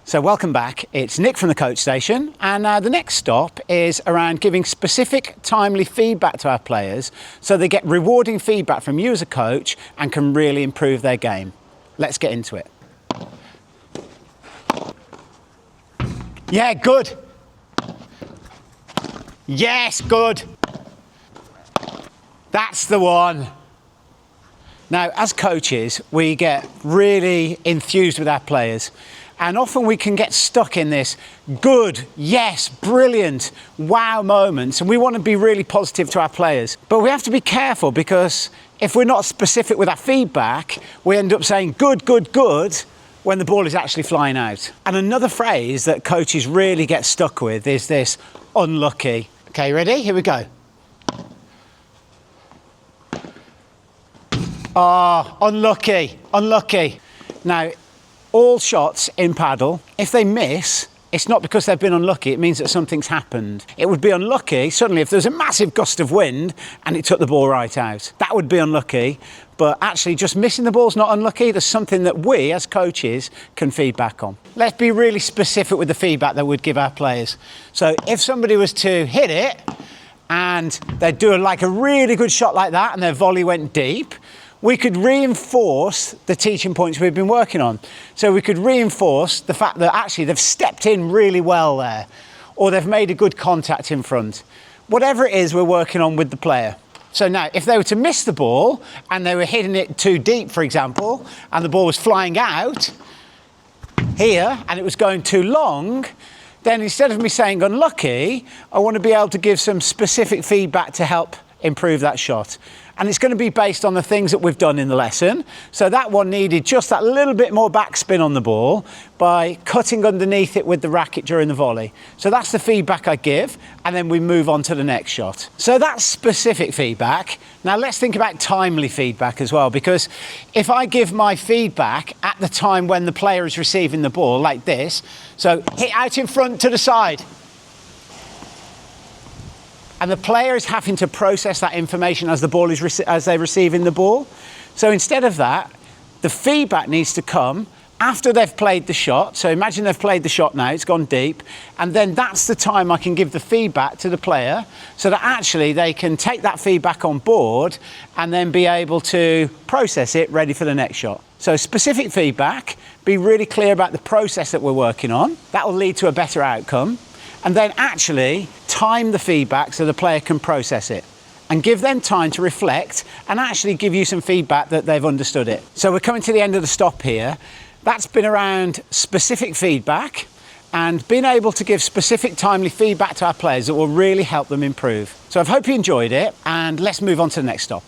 So welcome back, it's Nick from the coach station, and the next stop is around giving specific timely feedback to our players so they get rewarding feedback from you as a coach and can really improve their game. Let's get into it. Yeah, good. Yes, good. That's the one. Now, as coaches, we get really enthused with our players. And often we can get stuck in this good, yes, brilliant, wow moments. And we want to be really positive to our players. But we have to be careful because if we're not specific with our feedback, we end up saying good, good, good when the ball is actually flying out. And another phrase that coaches really get stuck with is this unlucky. Okay, ready? Here we go. Oh, unlucky, unlucky. Now, all shots in paddle, if they miss, it's not because they've been unlucky, it means that something's happened. It would be unlucky, suddenly, if there's a massive gust of wind and it took the ball right out. That would be unlucky, but actually just missing the ball's not unlucky. There's something that we, as coaches, can feed back on. Let's be really specific with the feedback that we'd give our players. So if somebody was to hit it and they'd do like a really good shot like that and their volley went deep, we could reinforce the teaching points we've been working on. So we could reinforce the fact that actually they've stepped in really well there, or they've made a good contact in front. Whatever it is we're working on with the player. So now, if they were to miss the ball and they were hitting it too deep, for example, and the ball was flying out here and it was going too long, then instead of me saying unlucky, I want to be able to give some specific feedback to help improve that shot. And it's going to be based on the things that we've done in the lesson. So that one needed just that little bit more backspin on the ball by cutting underneath it with the racket during the volley. So that's the feedback I give, and then we move on to the next shot. So that's specific feedback. Now let's think about timely feedback as well, because if I give my feedback at the time when the player is receiving the ball, like this, so hit out in front to the side, and the player is having to process that information as the ball is as they're receiving the ball. So instead of that, the feedback needs to come after they've played the shot. So imagine they've played the shot now, it's gone deep, and then that's the time I can give the feedback to the player so that actually they can take that feedback on board and then be able to process it ready for the next shot. So specific feedback, be really clear about the process that we're working on. That will lead to a better outcome. And then actually time the feedback so the player can process it and give them time to reflect and actually give you some feedback that they've understood it. So we're coming to the end of the stop here. That's been around specific feedback and being able to give specific timely feedback to our players that will really help them improve. So I hope you enjoyed it, and let's move on to the next stop.